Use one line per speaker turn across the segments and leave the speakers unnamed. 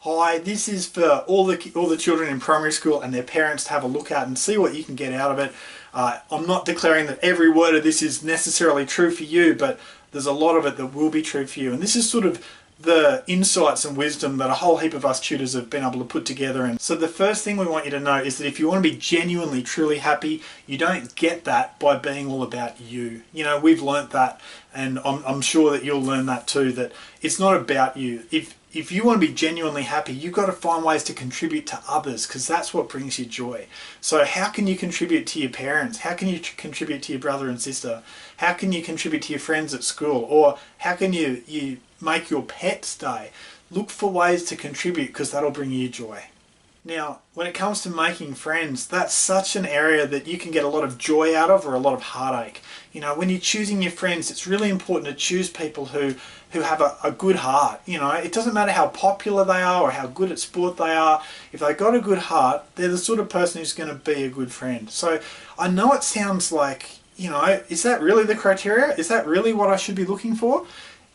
Hi, this is for all the children in primary school and their parents to have a look at and see what you can get out of it. I'm not declaring that every word of this is necessarily true for you, but there's a lot of it that will be true for you. And this is sort of the insights and wisdom that a whole heap of us tutors have been able to put together. And so the first thing we want you to know is that if you want to be genuinely, truly happy, you don't get that by being all about you. You know, we've learnt that, and I'm sure that you'll learn that too, that it's not about you. If you want to be genuinely happy, you've got to find ways to contribute to others, because that's what brings you joy. So how can you contribute to your parents? How can you contribute to your brother and sister? How can you contribute to your friends at school? Or how can you make your pet's day? Look for ways to contribute, because that'll bring you joy. Now, when it comes to making friends, that's such an area that you can get a lot of joy out of, or a lot of heartache. You know, when you're choosing your friends, it's really important to choose people who have a good heart. You know, it doesn't matter how popular they are or how good at sport they are. If they've got a good heart, they're the sort of person who's going to be a good friend. So I know it sounds like, you know, is that really the criteria? Is that really what I should be looking for?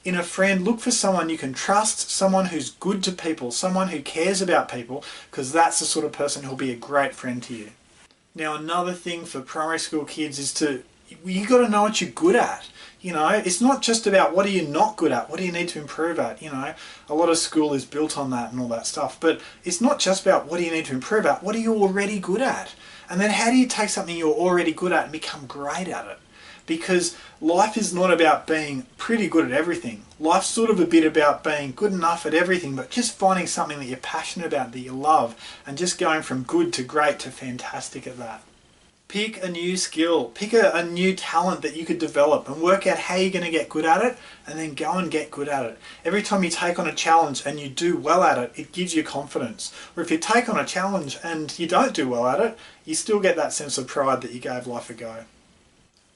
In a friend, look for someone you can trust, someone who's good to people, someone who cares about people, because that's the sort of person who'll be a great friend to you. Now, another thing for primary school kids is you got to know what you're good at. You know, it's not just about what are you not good at, what do you need to improve at. You know, a lot of school is built on that and all that stuff, but it's not just about what do you need to improve at, what are you already good at? And then how do you take something you're already good at and become great at it? Because life is not about being pretty good at everything. Life's sort of a bit about being good enough at everything, but just finding something that you're passionate about, that you love, and just going from good to great to fantastic at that. Pick a new skill, pick a new talent that you could develop, and work out how you're going to get good at it, and then go and get good at it. Every time you take on a challenge and you do well at it, it gives you confidence. Or if you take on a challenge and you don't do well at it, you still get that sense of pride that you gave life a go.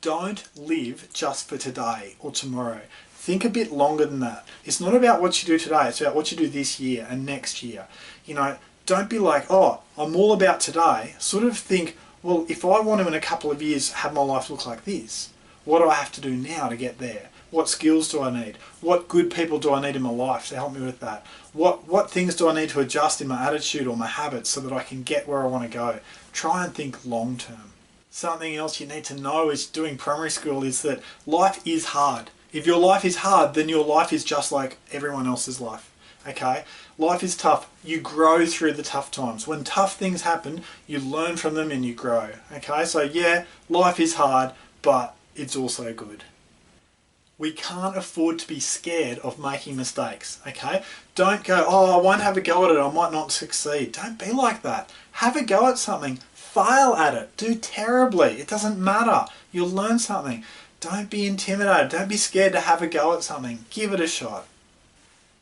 Don't live just for today or tomorrow. Think a bit longer than that. It's not about what you do today, it's about what you do this year and next year. You know, don't be like, oh, I'm all about today. Sort of think, well, if I want to in a couple of years have my life look like this, what do I have to do now to get there? What skills do I need? What good people do I need in my life to help me with that? What things do I need to adjust in my attitude or my habits so that I can get where I want to go? Try and think long term. Something else you need to know is doing primary school is that life is hard. If your life is hard, then your life is just like everyone else's life. Okay? Life is tough. You grow through the tough times. When tough things happen, you learn from them and you grow. Okay? So yeah, life is hard, but it's also good. We can't afford to be scared of making mistakes, okay? Don't go, oh, I won't have a go at it, I might not succeed. Don't be like that. Have a go at something. Fail at it. Do terribly. It doesn't matter. You'll learn something. Don't be intimidated. Don't be scared to have a go at something. Give it a shot.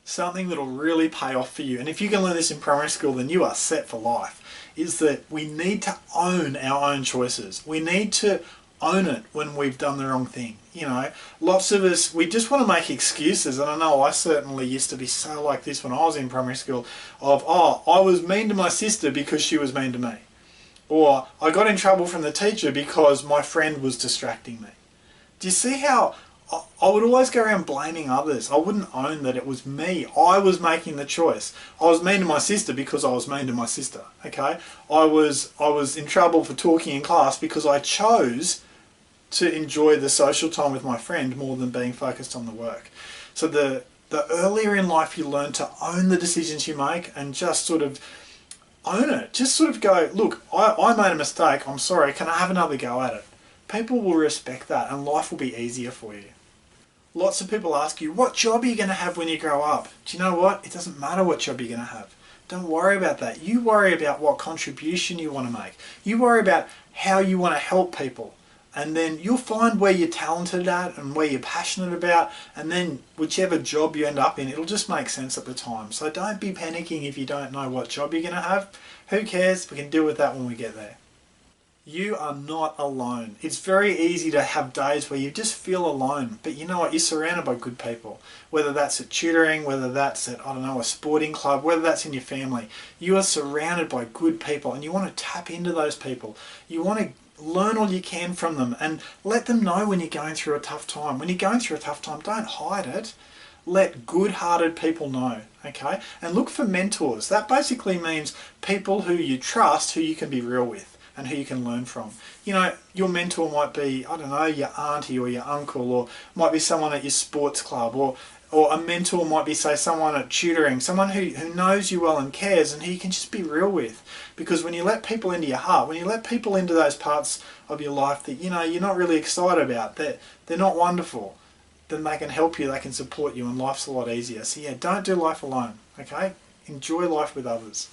Something that'll really pay off for you, and if you can learn this in primary school, then you are set for life, is that we need to own our own choices. We need to own it when we've done the wrong thing. You know, lots of us, we just want to make excuses, and I know I certainly used to be so like this when I was in primary school of, oh, I was mean to my sister because she was mean to me. Or I got in trouble from the teacher because my friend was distracting me. Do you see how I would always go around blaming others? I wouldn't own that it was me. I was making the choice. I was mean to my sister because I was mean to my sister. Okay? I was in trouble for talking in class because I chose to enjoy the social time with my friend more than being focused on the work. So the earlier in life you learn to own the decisions you make and just sort of own it. Just sort of go, look, I made a mistake, I'm sorry, can I have another go at it? People will respect that and life will be easier for you. Lots of people ask you, what job are you going to have when you grow up? Do you know what? It doesn't matter what job you're going to have. Don't worry about that. You worry about what contribution you want to make. You worry about how you want to help people. And then you'll find where you're talented at and where you're passionate about, and then whichever job you end up in, it'll just make sense at the time. So don't be panicking if you don't know what job you're going to have. Who cares? We can deal with that when we get there. You are not alone. It's very easy to have days where you just feel alone, but you know what? You're surrounded by good people. Whether that's at tutoring, whether that's at, I don't know, a sporting club, whether that's in your family. You are surrounded by good people and you want to tap into those people. You want to learn all you can from them and let them know when you're going through a tough time. When you're going through a tough time, don't hide it. let good-hearted people know, okay? And look for mentors. That basically means people who you trust, who you can be real with and who you can learn from. You know, your mentor might be, I don't know, your auntie or your uncle, or might be someone at your sports club, or a mentor might be, say, someone at tutoring, someone who knows you well and cares and who you can just be real with. Because when you let people into your heart, when you let people into those parts of your life that, you know, you're not really excited about, they're not wonderful, then they can help you, they can support you, and life's a lot easier. So yeah, don't do life alone, okay? Enjoy life with others.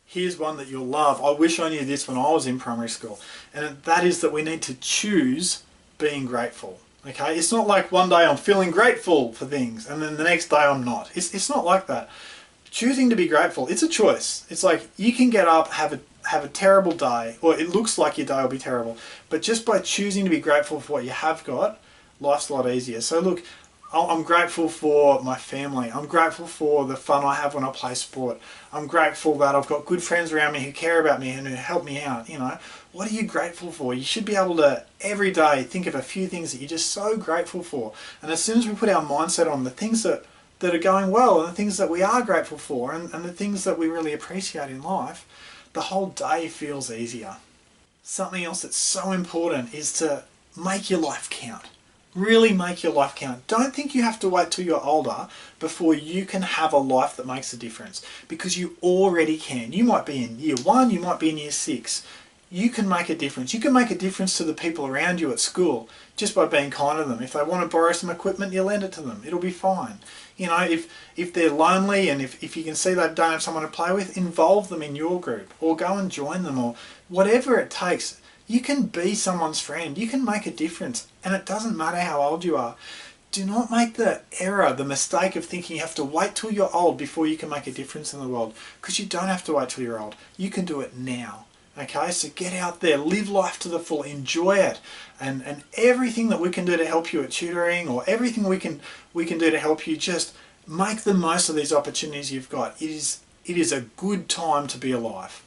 Here's one that you'll love. I wish I knew this when I was in primary school. And that is that we need to choose being grateful. Okay? It's not like one day I'm feeling grateful for things and then the next day I'm not. It's not like that. Choosing to be grateful, it's a choice. It's like you can get up, have a terrible day, or it looks like your day will be terrible. But just by choosing to be grateful for what you have got, life's a lot easier. So look, I'm grateful for my family. I'm grateful for the fun I have when I play sport. I'm grateful that I've got good friends around me who care about me and who help me out. You know, what are you grateful for? You should be able to every day think of a few things that you're just so grateful for. And as soon as we put our mindset on the things that are going well and the things that we are grateful for and the things that we really appreciate in life, the whole day feels easier. Something else that's so important is to make your life count. Really make your life count. Don't think you have to wait till you're older before you can have a life that makes a difference, because you already can. You might be in year 1, you might be in year 6. You can make a difference. You can make a difference to the people around you at school just by being kind to them. If they want to borrow some equipment, you lend it to them. It'll be fine. You know, if they're lonely and if you can see they don't have someone to play with, involve them in your group or go and join them, or whatever it takes. You can be someone's friend. You can make a difference. And it doesn't matter how old you are. Do not make the error, the mistake of thinking you have to wait till you're old before you can make a difference in the world. Because you don't have to wait till you're old. You can do it now. Okay, so get out there, live life to the full, enjoy it. And everything that we can do to help you at tutoring, or everything we can do to help you, just make the most of these opportunities you've got. It is a good time to be alive.